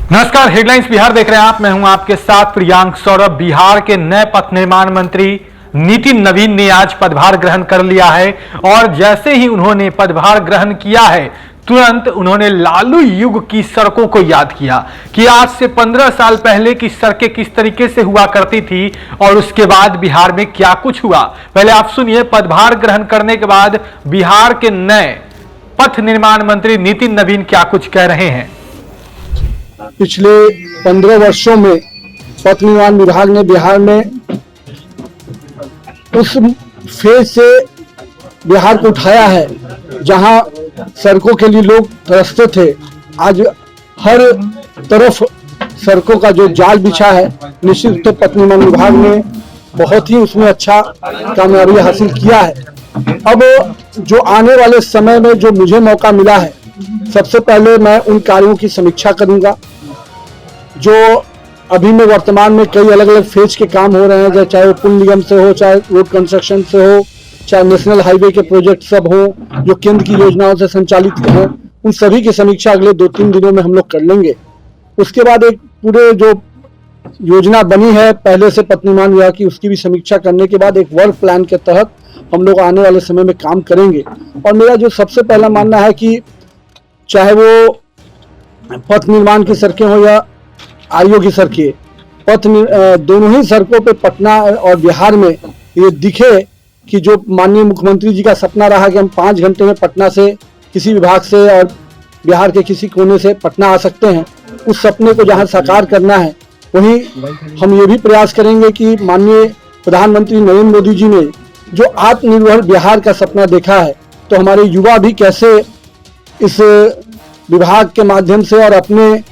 नमस्कार, हेडलाइंस बिहार देख रहे हैं आप। मैं हूं आपके साथ प्रियांक सौरभ। बिहार के नए पथ निर्माण मंत्री नितिन नवीन ने आज पदभार ग्रहण कर लिया है और जैसे ही उन्होंने पदभार ग्रहण किया है तुरंत उन्होंने लालू युग की सड़कों को याद किया कि आज से 15 साल पहले की सड़कें किस तरीके से हुआ करती थी और उसके बाद बिहार में क्या कुछ हुआ। पहले आप सुनिए, पदभार ग्रहण करने के बाद बिहार के नए पथ निर्माण मंत्री नितिन नवीन क्या कुछ कह रहे हैं। पिछले 15 वर्षों में पथ निर्माण विभाग ने बिहार में उस फेज से बिहार को उठाया है जहां सड़कों के लिए लोग तरसते थे। आज हर तरफ सड़कों का जो जाल बिछा है, निश्चित रूप से पथ निर्माण विभाग ने बहुत ही उसमें अच्छा कामयाबी हासिल किया है। अब जो आने वाले समय में जो मुझे मौका मिला है, सबसे पहले मैं उन कार्यों की समीक्षा करूंगा जो अभी में वर्तमान में कई अलग अलग फेज के काम हो रहे हैं, चाहे वो पुल निगम से हो, चाहे रोड कंस्ट्रक्शन से हो, चाहे नेशनल हाईवे के प्रोजेक्ट सब हो जो केंद्र की योजनाओं से संचालित हैं, उन सभी की समीक्षा अगले 2-3 दिनों में हम लोग कर लेंगे। उसके बाद एक पूरे जो योजना बनी है पहले से पथ निर्माण विभाग की, उसकी भी समीक्षा करने के बाद एक वर्क प्लान के तहत हम लोग आने वाले समय में काम करेंगे। और मेरा जो सबसे पहला मानना है कि चाहे वो पथ निर्माण की सड़कें हो या आईओ की सड़कें, दोनों ही सड़कों पे पटना और बिहार में ये दिखे कि जो माननीय मुख्यमंत्री जी का सपना रहा कि हम 5 घंटे में पटना से किसी विभाग से और बिहार के किसी कोने से पटना आ सकते हैं, उस सपने को जहां साकार करना है वहीं हम ये भी प्रयास करेंगे कि माननीय प्रधानमंत्री नरेंद्र मोदी जी ने जो आत्मनिर्भर बिहार का सपना देखा है, तो हमारे युवा भी कैसे इस विभाग के माध्यम से और अपने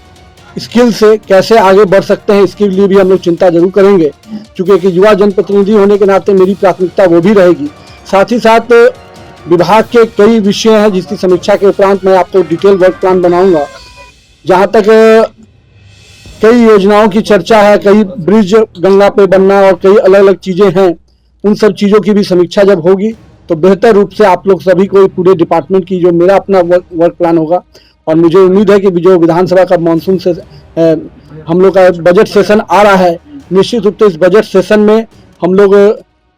स्किल से कैसे आगे बढ़ सकते हैं, इसके लिए भी हम लोग चिंता जरूर करेंगे। चूंकि एक युवा जनप्रतिनिधि होने के नाते मेरी प्राथमिकता वो भी रहेगी। साथ ही साथ विभाग के कई विषय हैं जिसकी समीक्षा के उपरांत मैं आपको डिटेल वर्क प्लान बनाऊंगा। जहां तक कई योजनाओं की चर्चा है, कई ब्रिज गंगा पे बनना और कई अलग अलग चीजें हैं, उन सब चीजों की भी समीक्षा जब होगी तो बेहतर रूप से आप लोग सभी को पूरे डिपार्टमेंट की जो मेरा अपना वर्क प्लान होगा। और मुझे उम्मीद है कि जो विधानसभा का मानसून से हम लोग का बजट सेशन आ रहा है, निश्चित रूप से इस बजट सेशन में हम लोग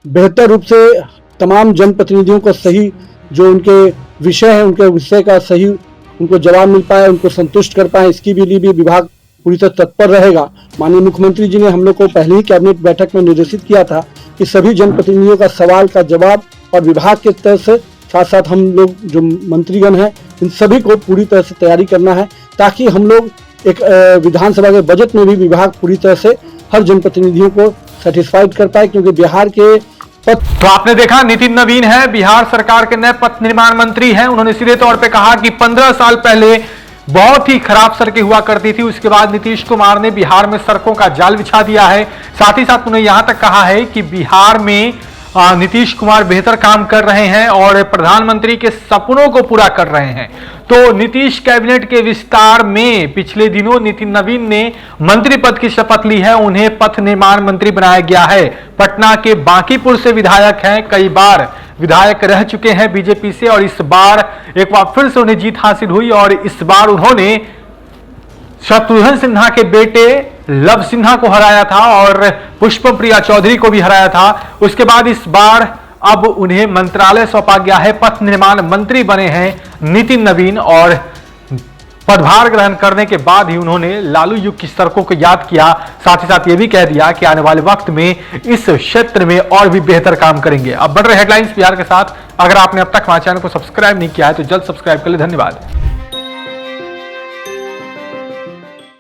बेहतर रूप से तमाम जनप्रतिनिधियों को सही जो उनके विषय हैं उनके विषय का सही उनको जवाब मिल पाए, उनको संतुष्ट कर पाए, इसकी लिए भी विभाग पूरी तरह तत्पर रहेगा। माननीय मुख्यमंत्री जी ने हम लोग को पहले ही कैबिनेट बैठक में निर्देशित किया था कि सभी जनप्रतिनिधियों का सवाल का जवाब और विभाग के तरफ से साथ साथ हम लोग जो मंत्रीगण हैं इन सभी को पूरी तरह से तैयारी करना है, ताकि हम लोग एक विधानसभा के बजट में भी विभाग पूरी तरह से हर जनप्रतिनिधियों को सेटिस्फाइड कर पाए। क्योंकि बिहार के तो आपने देखा, नितिन नवीन है, बिहार सरकार के नए पथ निर्माण मंत्री हैं। उन्होंने सीधे तौर पे कहा कि 15 साल पहले बहुत ही खराब सड़कें हुआ करती थी, उसके बाद नीतीश कुमार ने बिहार में सड़कों का जाल बिछा दिया है। साथ ही साथ उन्होंने यहां तक कहा है कि बिहार में नीतीश कुमार बेहतर काम कर रहे हैं और प्रधानमंत्री के सपनों को पूरा कर रहे हैं। तो नीतीश कैबिनेट के विस्तार में पिछले दिनों नितिन नवीन ने मंत्री पद की शपथ ली है, उन्हें पथ निर्माण मंत्री बनाया गया है। पटना के बांकीपुर से विधायक हैं, कई बार विधायक रह चुके हैं बीजेपी से और इस बार एक बार फिर से उन्हें जीत हासिल हुई और इस बार उन्होंने शत्रुघ्न सिन्हा के बेटे लव सिन्हा को हराया था और पुष्पम प्रिया चौधरी को भी हराया था। उसके बाद इस बार अब उन्हें मंत्रालय सौंपा गया है, पथ निर्माण मंत्री बने हैं नितिन नवीन और पदभार ग्रहण करने के बाद ही उन्होंने लालू युग की सड़कों को याद किया। साथ ही साथ यह भी कह दिया कि आने वाले वक्त में इस क्षेत्र में और भी बेहतर काम करेंगे। अब बढ़ रहे हेडलाइंस बिहार के साथ। अगर आपने अब तक हमारे चैनल को सब्सक्राइब नहीं किया है तो जल्द सब्सक्राइब कर ले। धन्यवाद।